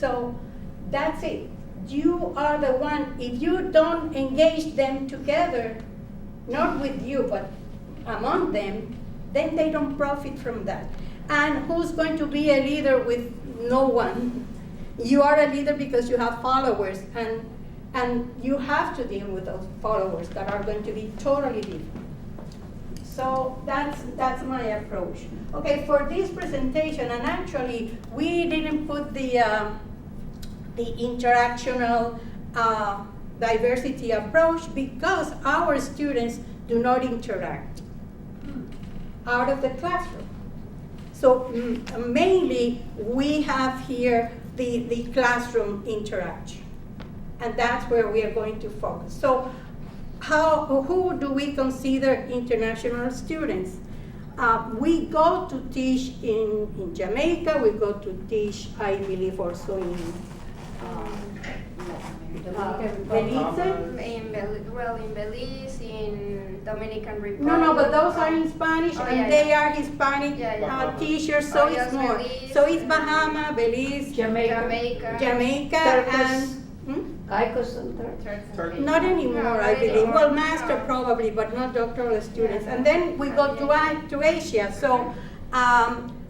So that's it. You are the one, if you don't engage them together, not with you, but among them, then they don't profit from that. And who's going to be a leader with no one? You are a leader because you have followers, and you have to deal with those followers that are going to be totally different. So that's my approach. Okay, for this presentation, and actually we didn't put the interactional diversity approach because our students do not interact out of the classroom. So mainly we have here the classroom interaction, and that's where we are going to focus. So who do we consider international students? We go to teach in Jamaica, we go to teach, I believe, also in Belize? In Belize, in Dominican Republic. No, but those are in Spanish, they are Hispanic teachers, so it's more. Belize, so it's Bahama, Belize, Jamaica, and not anymore, No, I believe. anymore. Well, master probably, but not doctoral students. And then we go to Asia. So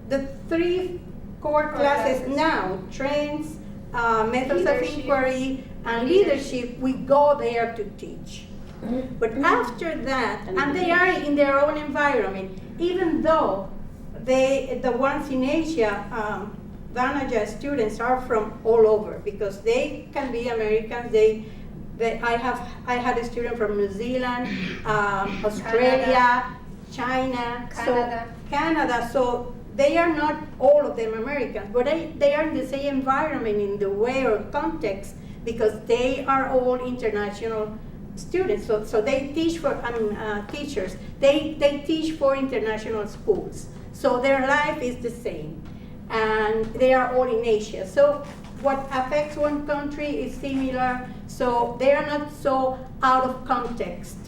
the three core classes now, trends, methods of inquiry, and leadership, we go there to teach. But after that, and they are in their own environment, even though the ones in Asia, Danaja students are from all over because they can be Americans. I had a student from New Zealand, Australia, China, Canada. So they are not all of them Americans, but they are in the same environment in the way or context because they are all international students. So they teach for teachers. They teach for international schools. So their life is the same. And they are all in Asia. So what affects one country is similar, so they are not so out of context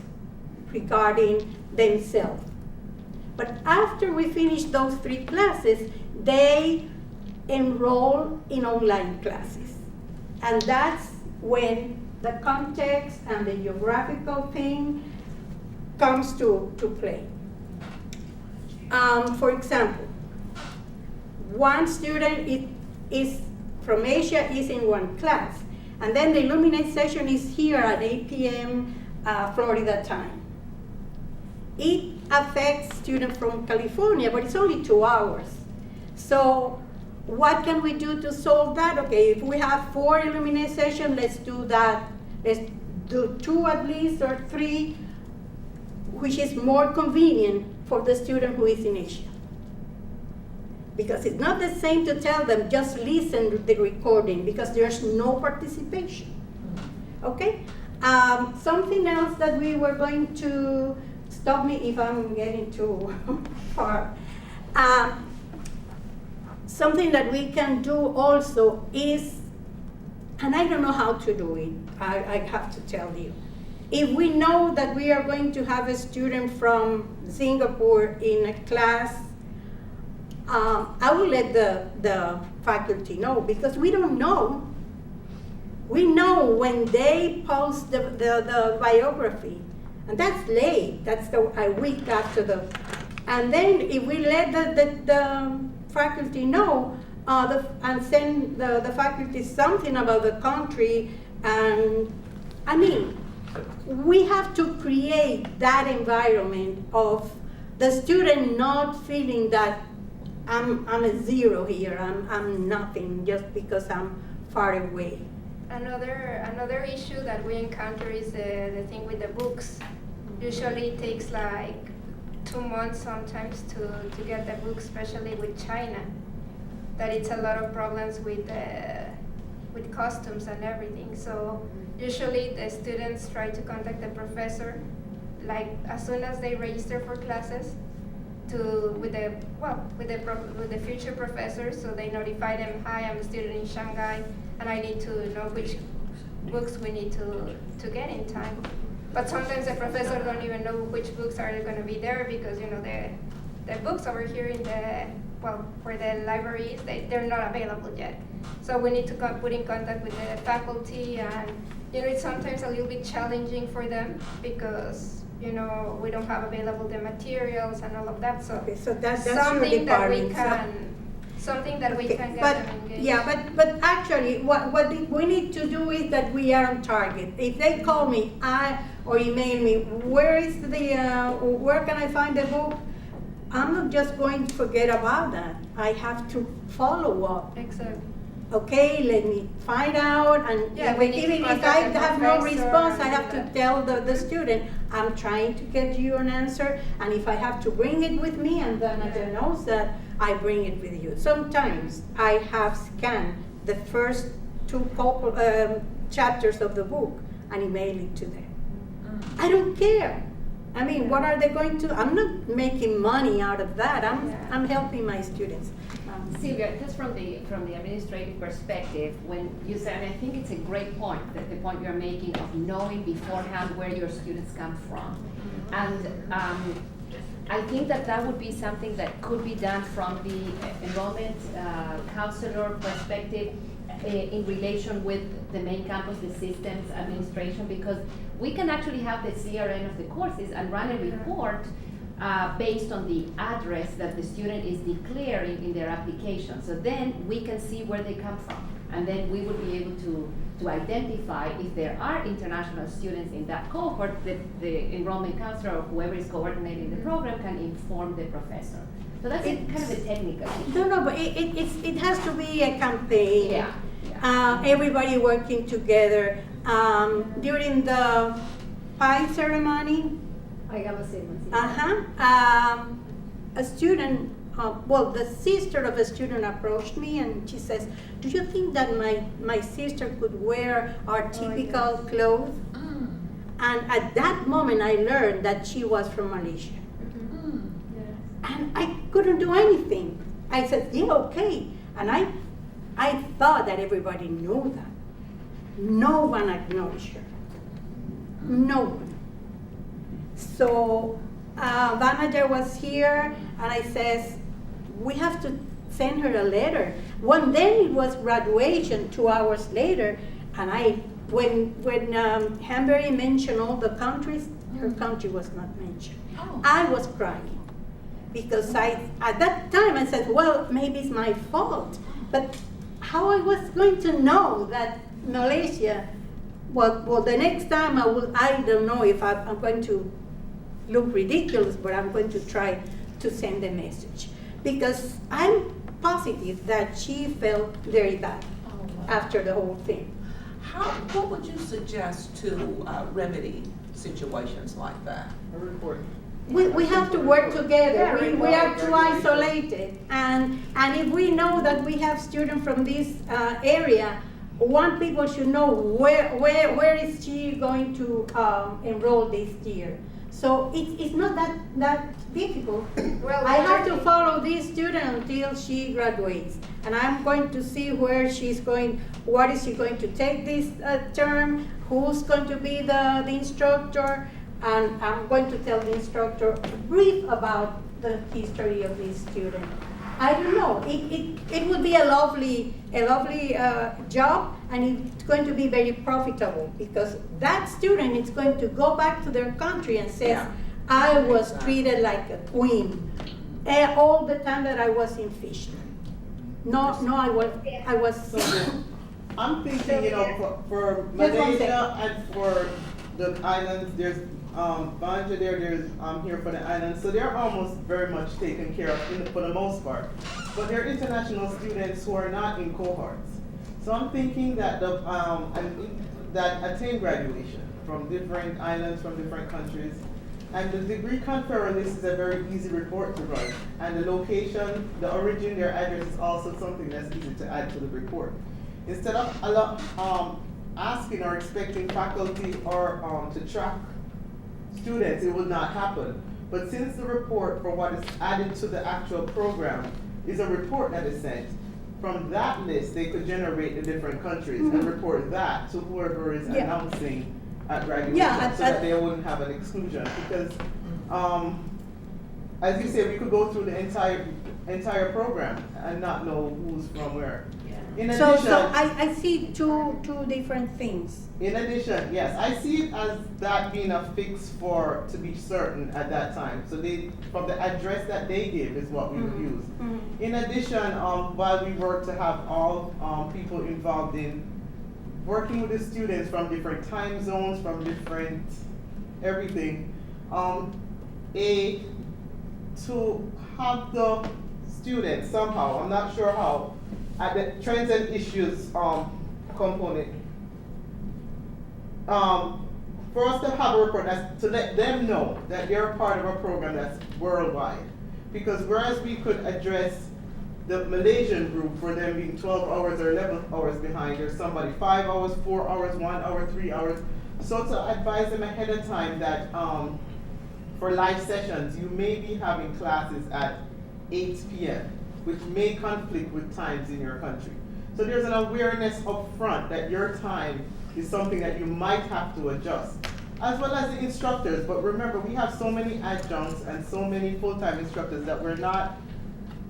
regarding themselves. But after we finish those three classes, they enroll in online classes. And that's when the context and the geographical thing comes to play. For example, one student is from Asia is in one class, and then the Illuminate session is here at 8 p.m. Florida time. It affects students from California, but it's only 2 hours. So what can we do to solve that? Okay, if we have 4 Illuminate sessions, let's do that. Let's do 2 at least or 3, which is more convenient for the student who is in Asia. Because it's not the same to tell them, just listen to the recording, because there's no participation. Okay? Something else that we were going to, stop me if I'm getting too far. Something that we can do also is, and I don't know how to do it, I have to tell you. If we know that we are going to have a student from Singapore in a class, I will let the faculty know, because we don't know. We know when they post the biography, and that's late. That's a week after and then if we let the faculty know and send the faculty something about the country, and I mean, we have to create that environment of the student not feeling that I'm a zero here, I'm nothing just because I'm far away. Another issue that we encounter is the thing with the books. Usually it takes like 2 months sometimes to get the books, especially with China. That it's a lot of problems with customs and everything. So usually the students try to contact the professor like as soon as they register for classes, with the future professors, so they notify them, hi, I'm a student in Shanghai, and I need to know which books we need to get in time. But sometimes the professor don't even know which books are going to be there, because the books over here in well, for the libraries, they're not available yet. So we need to put in contact with the faculty, and it's sometimes a little bit challenging for them because we don't have available the materials and all of that. So, okay, so that's your something that we department. can, something that we can get them engaged. Yeah, but actually, what we need to do is that we are on target. If they call me, or email me, where can I find the book? I'm not just going to forget about that. I have to follow up. Exactly. Okay, let me find out, and even if I have no response, I have to tell the student, I'm trying to get you an answer, and if I have to bring it with me, and the manager knows that, I bring it with you. Sometimes I have scanned the first two chapters of the book and email it to them. I don't care. I mean, what are they going to? I'm not making money out of that. I'm helping my students. Silvia, just from the administrative perspective, when you said, and I think it's a great point, that the point you're making of knowing beforehand where your students come from. And I think that would be something that could be done from the enrollment counselor perspective in relation with the main campus, the systems administration, because we can actually have the CRN of the courses and run a report based on the address that the student is declaring in their application. So then we can see where they come from, and then we will be able to identify if there are international students in that cohort. The enrollment counselor or whoever is coordinating the program can inform the professor. So that's kind of a technical issue. No, but it has to be a campaign. Yeah. Everybody working together. During the pie ceremony, a student, the sister of a student approached me and she says, do you think that my sister could wear our typical clothes? And at that moment I learned that she was from Malaysia. And I couldn't do anything. I said, yeah, okay. And I thought that everybody knew that. No one acknowledged her. No one. So manager was here, and I says, we have to send her a letter. Then it was graduation 2 hours later, and when Hanbury mentioned all the countries, her country was not mentioned. I was crying because at that time I said, well, maybe it's my fault, but how I was going to know that Malaysia? Well, the next time I don't know if I'm going to look ridiculous, but I'm going to try to send a message, because I'm positive that she felt very bad after the whole thing. What would you suggest to remedy situations like that? A report. We have to work together. We are too isolated, and if we know that we have students from this area, one people should know where is she going to enroll this year. So it's not that difficult. Well, I have to follow this student until she graduates, and I'm going to see where she's going, what is she going to take this term, who's going to be the instructor, and I'm going to tell the instructor brief about the history of this student. I don't know. It would be a lovely job, and it's going to be very profitable, because that student is going to go back to their country and says, I was treated like a queen all the time that I was in Fishman. No, I was. I'm thinking, for Malaysia and for the islands, there's Banja there's here for the islands, so they're almost very much taken care of for the most part. But there are international students who are not in cohorts. So I'm thinking that that attain graduation from different islands, from different countries, and the degree conferral list is a very easy report to run. And the location, the origin, their address is also something that's easy to add to the report. Instead of asking or expecting faculty or to track students, it will not happen. But since the report for what is added to the actual program is a report that is sent, from that list they could generate the different countries and report that to whoever is announcing at graduation, so that they wouldn't have an exclusion. Because as you say, we could go through the entire entire program and not know who's from where. In So addition, I see two different things. in addition, yes, I see it as that being a fix for, to be certain at that time. So they, from the address that they give is what we would use. In addition, while we work to have all people involved in working with the students from different time zones, from different everything, to have the students somehow, I'm not sure how, at the trends and issues component, for us to have a report that's to let them know that they're part of a program that's worldwide. Because whereas we could address the Malaysian group for them being 12 hours or 11 hours behind, there's somebody 5 hours, 4 hours, 1 hour, 3 hours. So to advise them ahead of time that for live sessions, you may be having classes at 8 p.m., which may conflict with times in your country. So there's an awareness up front that your time is something that you might have to adjust, as well as the instructors. But remember, we have so many adjuncts and so many full-time instructors that we're not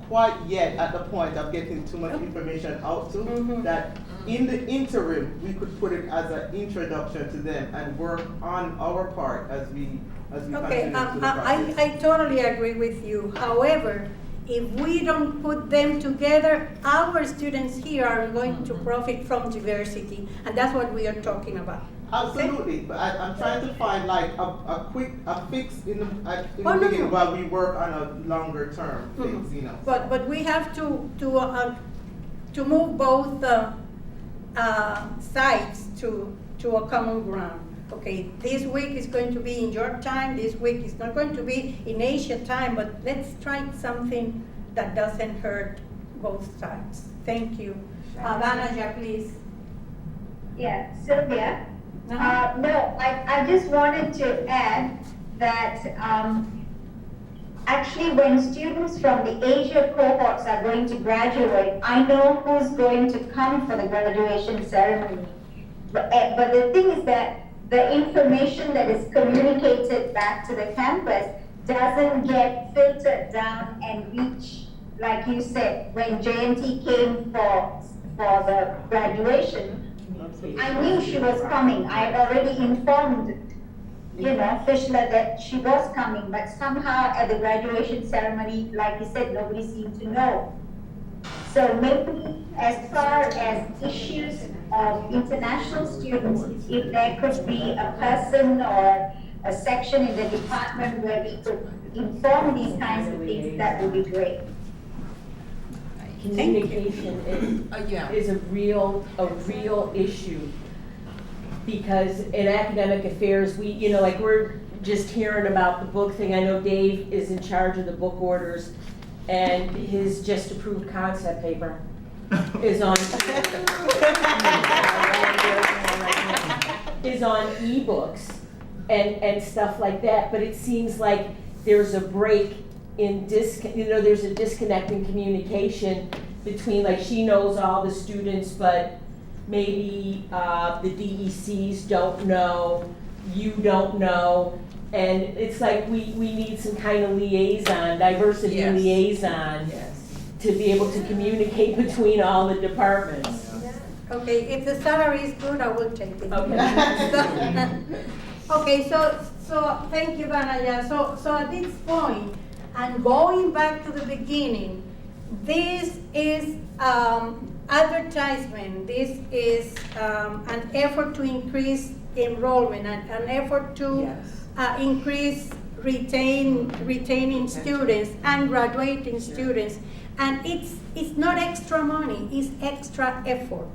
quite yet at the point of getting too much information out to, that in the interim, we could put it as an introduction to them and work on our part as we Okay, continue to the process. I totally agree with you. However, if we don't put them together, our students here are going to profit from diversity, and that's what we are talking about. Absolutely, but I'm trying to find like a fix in the Oh, no, beginning no. while we work on a longer term fix, you know. But we have to move both sides to a common ground. Okay, this week is going to be in your time, this week is not going to be in Asia time, but let's try something that doesn't hurt both sides. Thank you. Vanaja, please. Yeah, Sylvia. Uh-huh. No, I just wanted to add that actually when students from the Asia cohorts are going to graduate, I know who's going to come for the graduation ceremony. But the thing is that the information that is communicated back to the campus doesn't get filtered down and reach, like you said, when JNT came for the graduation, I knew she was coming. I had already informed, Fischler that she was coming, but somehow at the graduation ceremony, like you said, nobody seemed to know. So maybe as far as issues of international students, if there could be a person or a section in the department where we could inform these kinds of things, that would be great. Communication is a real issue, because in academic affairs, we're just hearing about the book thing. I know Dave is in charge of the book orders, and his just approved concept paper is on ebooks and stuff like that. But it seems like there's a break in there's a disconnect in communication between, like, she knows all the students, but maybe the DECs don't know, you don't know, and it's like we need some kind of liaison, diversity liaison, to be able to communicate between all the departments. Okay, if the salary is good, I will take it. Okay. Okay, so thank you, Vanaja. So at this point, and going back to the beginning, this is advertisement. This is an effort to increase enrollment, an effort to increase retaining students and graduating students. And it's not extra money, it's extra effort.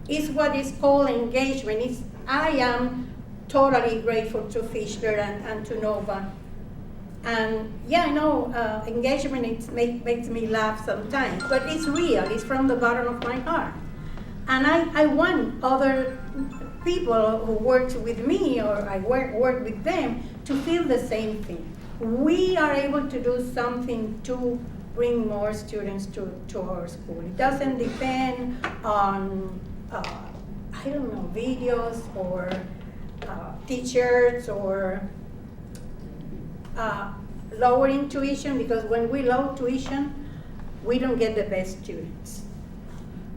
It's what is called engagement. I am totally grateful to Fischler and to Nova. And I know engagement makes me laugh sometimes, but it's real, it's from the bottom of my heart. And I want other people who work with me or I work with them to feel the same thing. We are able to do something to bring more students to our school. It doesn't depend on, videos or teachers or lowering tuition, because when we lower tuition, we don't get the best students.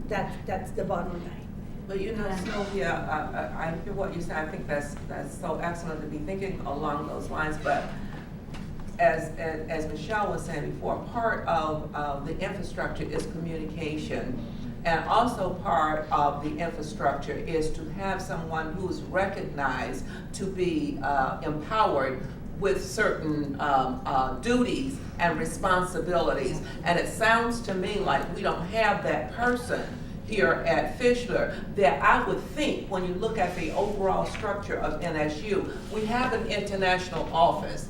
That's the bottom line. But you know, Sylvia, I hear what you say. I think that's so excellent to be thinking along those lines. But as Michelle was saying before, part of the infrastructure is communication. And also part of the infrastructure is to have someone who's recognized to be empowered with certain duties and responsibilities. And it sounds to me like we don't have that person here at Fischler that I would think when you look at the overall structure of NSU, we have an international office.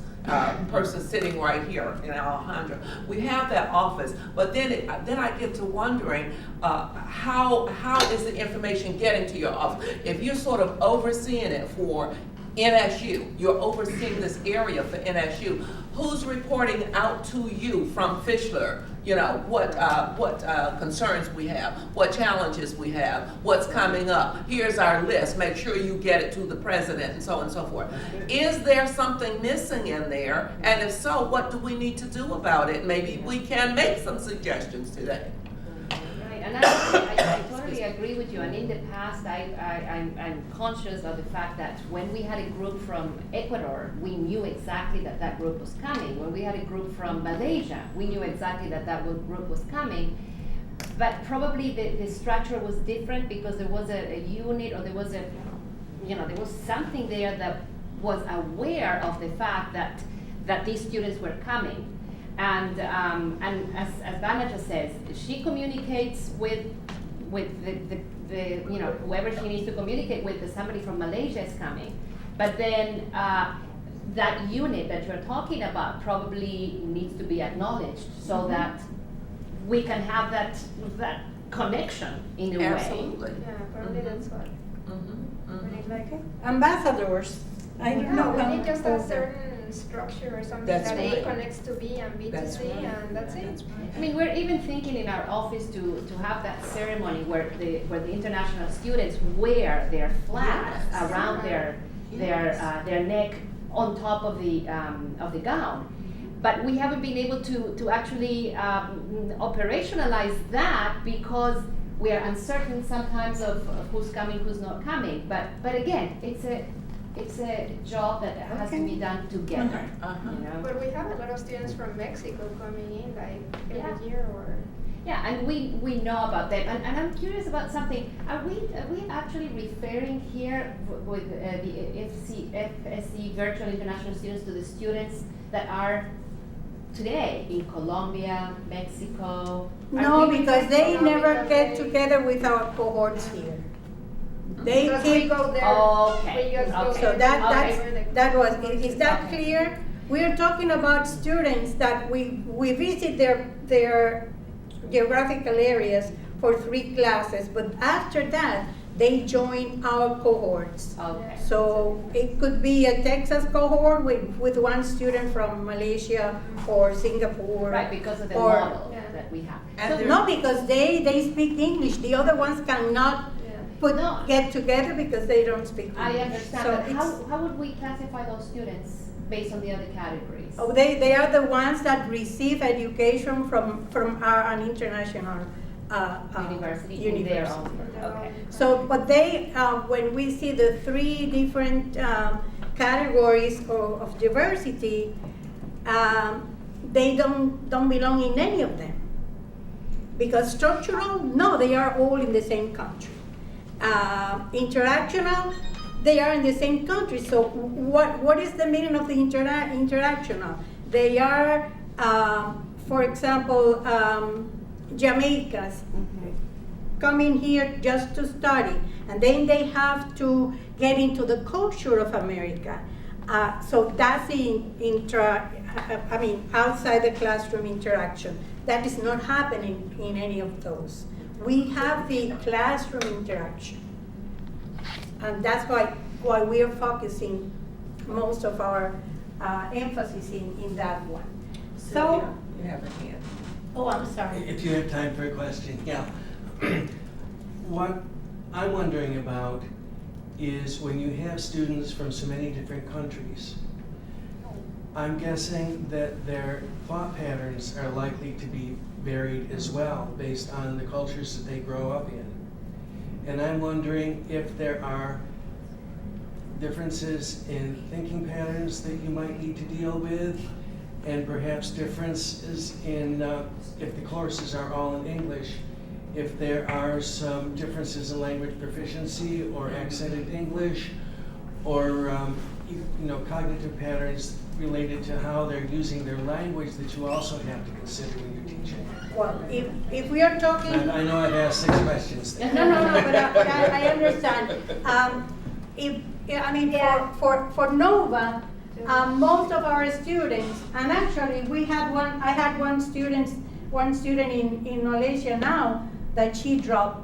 Person sitting right here in Alejandro. We have that office, but then I get to wondering how is the information getting to your office? If you're sort of overseeing it for NSU, you're overseeing this area for NSU, who's reporting out to you from Fischler? You know, what concerns we have, what challenges we have, what's coming up. Here's our list, make sure you get it to the president and so on and so forth. Is there something missing in there? And if so, what do we need to do about it? Maybe we can make some suggestions today. Right, and I totally agree with you. And in the past, I'm conscious of the fact that when we had a group from Ecuador, we knew exactly that that group was coming. When we had a group from Malaysia, we knew exactly that that group was coming. But probably the structure was different because there was a unit, or there was there was something there that was aware of the fact that these students were coming. And as Vanna just says, she communicates with the whoever she needs to communicate with, that somebody from Malaysia is coming. But then that unit that you're talking about probably needs to be acknowledged so that we can have that connection in a way. Absolutely. Yeah, probably that's what. We need like Ambassadors, I don't know. we need just a certain structure or something That's that right. A connects to B and B to That's C, right. and that's it. I mean, we're even thinking in our office to have that ceremony where the international students wear their flags Yes. around their neck on top of the gown. But we haven't been able to actually operationalize that because we are uncertain sometimes of who's coming, who's not coming. But again, it's a job that has to be done together. You know? But we have a lot of students from Mexico coming in like Yeah. every year or. Yeah, and we know about them. And I'm curious about something. Are we actually referring here with the FSC virtual international students to the students that are today in Colombia, Mexico? No, because they No, never because get they- together with our cohorts here. They Because we keep, go there. Okay, We just go okay. so there. Okay. that was, is that clear? We're talking about students that we visit their geographical areas for 3 classes, but after that, they join our cohorts. Okay. So it could be a Texas cohort with 1 student from Malaysia or Singapore. Right, because of the or- model Yeah. that we have. And So- there- No, because they speak English. The other ones cannot No. get together because they don't speak English. I understand, So but it's- how would we classify those students based on the other categories? Oh, they are the ones that receive education from an international University in their own, okay. So, but they, when we see the 3 different categories of diversity, they don't belong in any of them. Because structural, no, they are all in the same country. Interactional, they are in the same country. So what is the meaning of the interactional? They are, for example, Jamaicans coming here just to study, and then they have to get into the culture of America. So that's the outside the classroom interaction. That is not happening in any of those. We have the classroom interaction. And that's why we are focusing most of our emphasis in that one. Sylvia, you have a hand. Oh, I'm sorry. If you have time for a question, yeah. What I'm wondering about is when you have students from so many different countries, I'm guessing that their thought patterns are likely to be varied as well, based on the cultures that they grow up in. And I'm wondering if there are differences in thinking patterns that you might need to deal with, and perhaps differences in, if the courses are all in English, if there are some differences in language proficiency or accented English, or cognitive patterns related to how they're using their language that you also have to consider when you're teaching. Well, if we are talking. I know I've asked 6 questions there. No, but I understand. For Nova, most of our students, and actually I had one student in Malaysia now that she dropped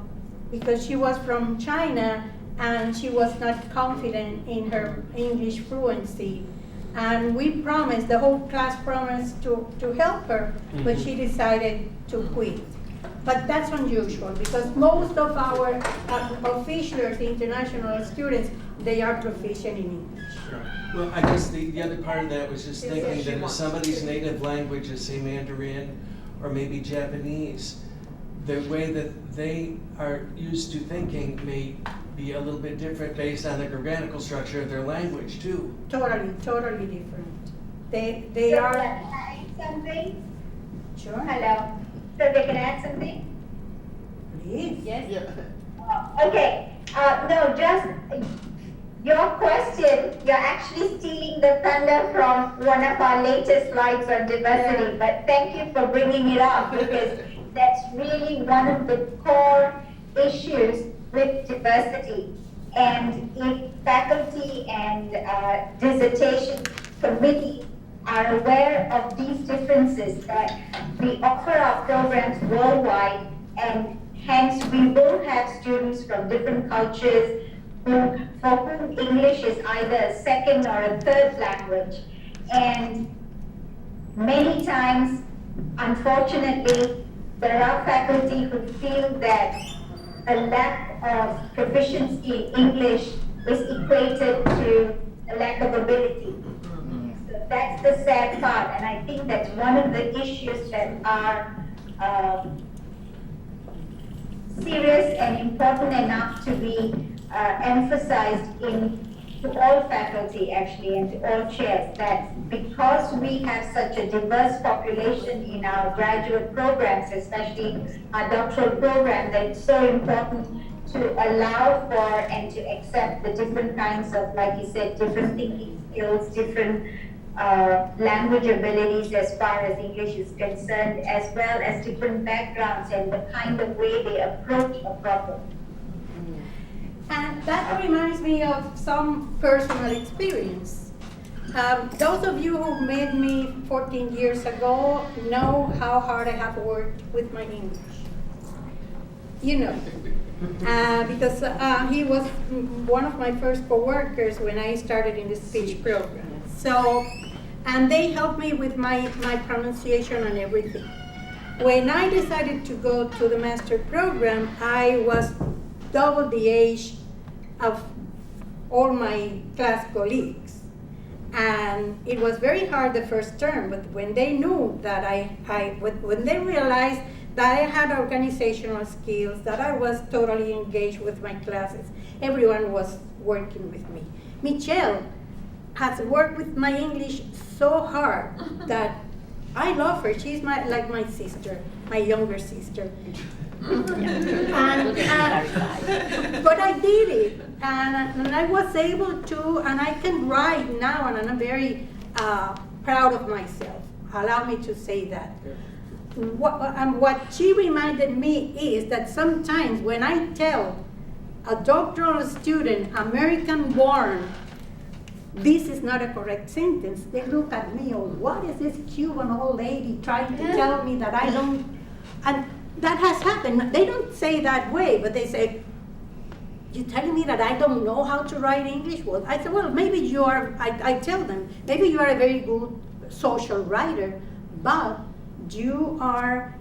because she was from China and she was not confident in her English fluency. And we promised, the whole class promised to help her, but she decided to quit. But that's unusual because most of our officials, international students, they are proficient in English. Sure. Well, I guess the other part of that was just thinking that if somebody's native language is, say, Mandarin or maybe Japanese, the way that they are used to thinking may be a little bit different based on the grammatical structure of their language too. Totally different. They So are. can I add something? Sure. Hello. So they can add something? Please. Yes? Yeah. Okay, no, just your question, you're actually stealing the thunder from one of our latest slides on diversity, but thank you for bringing it up because that's really one of the core issues with diversity. And if faculty and dissertation committee are aware of these differences, that we offer our programs worldwide, and hence we will have students from different cultures for whom English is either a second or a third language. And many times, unfortunately, there are faculty who feel that a lack of proficiency in English is equated to a lack of ability. So that's the sad part, and I think that's one of the issues that are serious and important enough to be emphasized to all faculty actually and to all chairs, that because we have such a diverse population in our graduate programs, especially our doctoral program, that it's so important to allow for and to accept the different kinds of, like you said, different thinking skills, different language abilities as far as English is concerned, as well as different backgrounds and the kind of way they approach a problem. And that reminds me of some personal experience. Those of you who met me 14 years ago know how hard I have worked with my English. You know, because he was one of my first co-workers when I started in the speech program. So, and they helped me with my pronunciation and everything. When I decided to go to the master program, I was double the age of all my class colleagues. And it was very hard the first term, but when they knew that when they realized that I had organizational skills, that I was totally engaged with my classes, everyone was working with me. Michelle has worked with my English so hard that I love her. She's like my sister, my younger sister. But I did it, and I was able to, and I can write now, and I'm very proud of myself. Allow me to say that. What she reminded me is that sometimes when I tell a doctoral student, American-born, this is not a correct sentence, they look at me, oh, what is this Cuban old lady trying to tell me that I don't, and that has happened. They don't say that way, but they say, you're telling me that I don't know how to write English? Well, I said, well, maybe you are, I tell them, maybe you are a very good social writer, but you are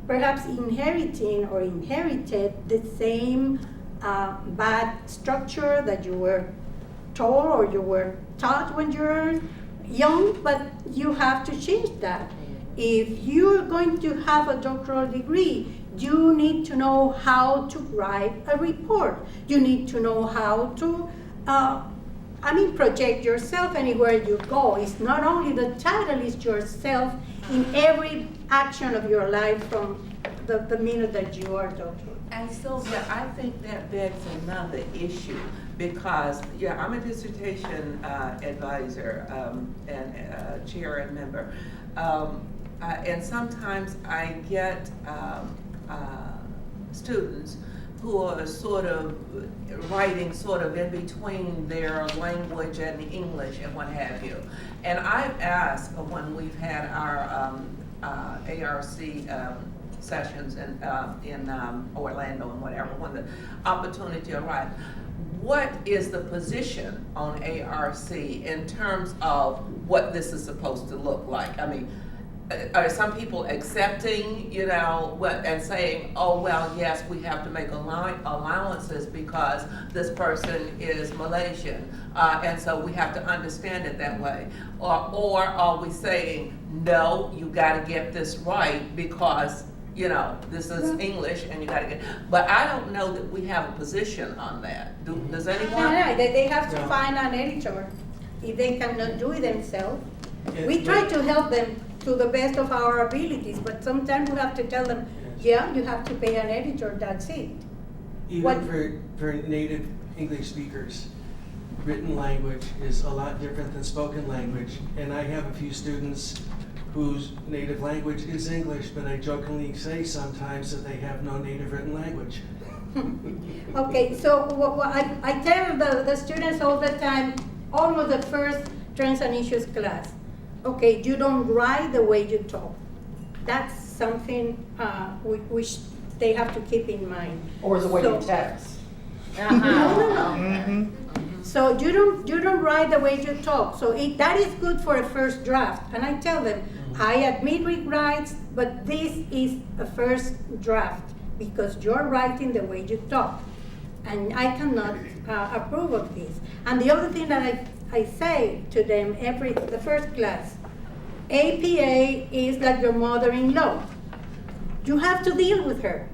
perhaps inherited the same bad structure that you were told or you were taught when you were young, but you have to change that. if you're going to have a doctoral degree, you need to know how to write a report. You need to know how to, project yourself anywhere you go. It's not only the title, it's yourself in every action of your life from the minute that you are doctoral. And Sylvia, I think that begs another issue because, I'm a dissertation advisor and chair and member. And sometimes I get students who are sort of writing sort of in between their language and English and what have you. And I've asked when we've had our ARC sessions in Orlando and whatever, when the opportunity arrived, what is the position on ARC in terms of what this is supposed to look like? I mean, are some people accepting, and saying, oh, well, yes, we have to make allowances because this person is Malaysian, and so we have to understand it that way? Or are we saying, no, you gotta get this right because, this is English and you gotta get, but I don't know that we have a position on that. Does anyone? No, they have to find an editor if they cannot do it themselves. We try to help them to the best of our abilities, but sometimes we have to tell them, yeah, you have to pay an editor, that's it. Even for native English speakers, written language is a lot different than spoken language. And I have a few students whose native language is English, but I jokingly say sometimes that they have no native written language. Okay, so I tell the students all the time, almost the first Trends and Issues class, okay, you don't write the way you talk. That's something which they have to keep in mind. Or the way you text. No. So you don't write the way you talk. So that is good for a first draft. And I tell them, I admit rewrites, but this is a first draft because you're writing the way you talk. And I cannot approve of this. And the other thing that I say to them the first class, APA is like your mother-in-law. You have to deal with her.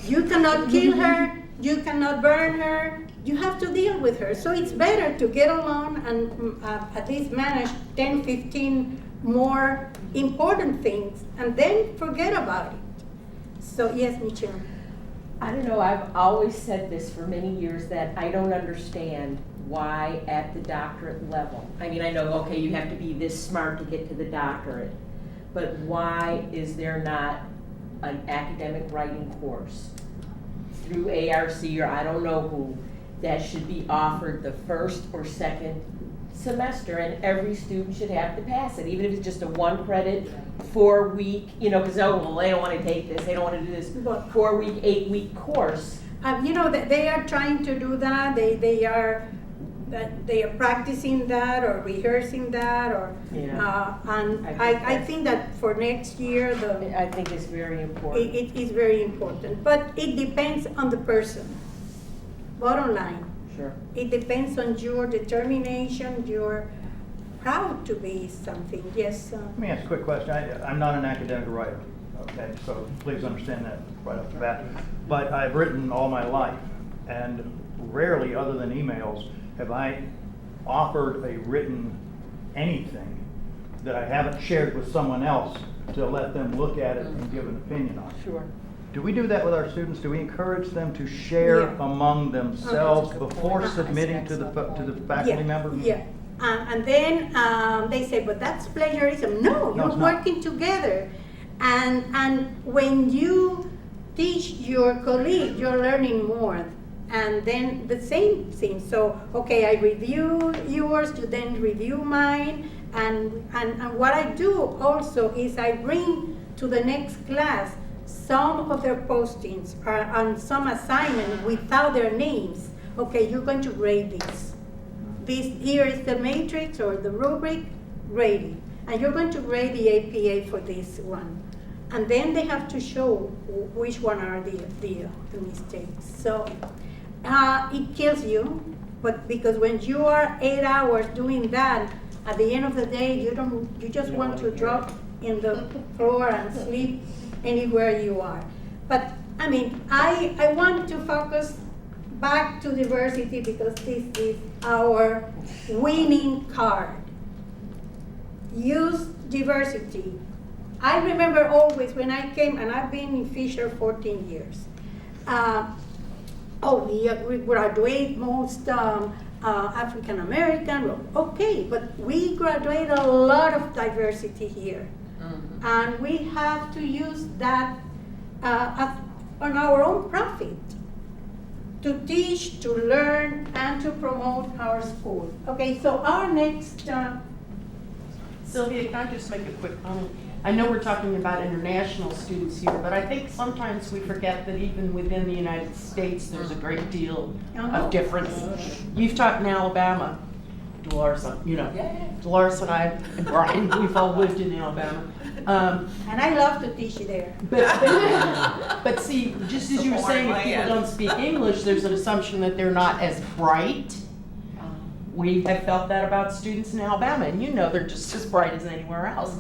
You cannot kill her, you cannot burn her, you have to deal with her. So it's better to get along and at least manage 10, 15 more important things and then forget about it. So yes, Michelle. I don't know, I've always said this for many years that I don't understand why at the doctorate level. I mean, I know, okay, you have to be this smart to get to the doctorate, but why is there not an academic writing course through ARC or I don't know who that should be offered the first or second semester, and every student should have to pass it, even if it's just a 1 credit, 4-week, because they don't want to take this, they don't want to do this 4-week, 8-week course. They are trying to do that. They are practicing that or rehearsing that, or and I think that for next year I think it's very important. It is very important, but it depends on the person. Bottom line. Sure. It depends on your determination, your proud to be something. Yes. Let me ask a quick question. I'm not an academic writer, okay, so please understand that right off the bat. But I've written all my life, and rarely, other than emails, have I offered a written anything that I haven't shared with someone else to let them look at it and give an opinion on it. Sure. Do we do that with our students? Do we encourage them to share among themselves before submitting to the faculty member? Yeah. And then they say, but that's plagiarism. No, you're working together. And when you teach your colleague, you're learning more. And then the same thing. So, okay, I review yours, you then review mine. And what I do also is I bring to the next class some of their postings are on some assignment without their names. Okay, you're going to grade this. This here is the matrix or the rubric, grade it. And you're going to grade the APA for this one. And then they have to show which one are the mistakes. So it kills you, but because when you are 8 hours doing that, at the end of the day, you just want to drop in the floor and sleep anywhere you are. But I mean, I want to focus back to diversity because this is our winning card. Use diversity. I remember always when I came, and I've been in Fisher 14 years. We graduate most African American. Well, okay, but we graduate a lot of diversity here. Mm-hmm. And we have to use that on our own profit to teach, to learn, and to promote our school. Okay, so our next. Sylvia, can I just make a quick comment? I know we're talking about international students here, but I think sometimes we forget that even within the United States, there's a great deal of difference. You've taught in Alabama, Dolores, Dolores and I and Brian, we've all lived in Alabama. And I love to teach there. But see, just as you were saying, if people don't speak English, there's an assumption that they're not as bright. We have felt that about students in Alabama, and they're just as bright as anywhere else.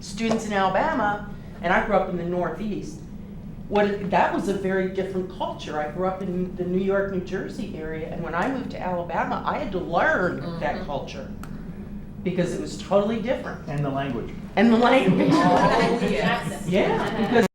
Students in Alabama, and I grew up in the Northeast, that was a very different culture. I grew up in the New York, New Jersey area, and when I moved to Alabama, I had to learn that culture because it was totally different. And the language. And the language. Oh, yes. Yeah, because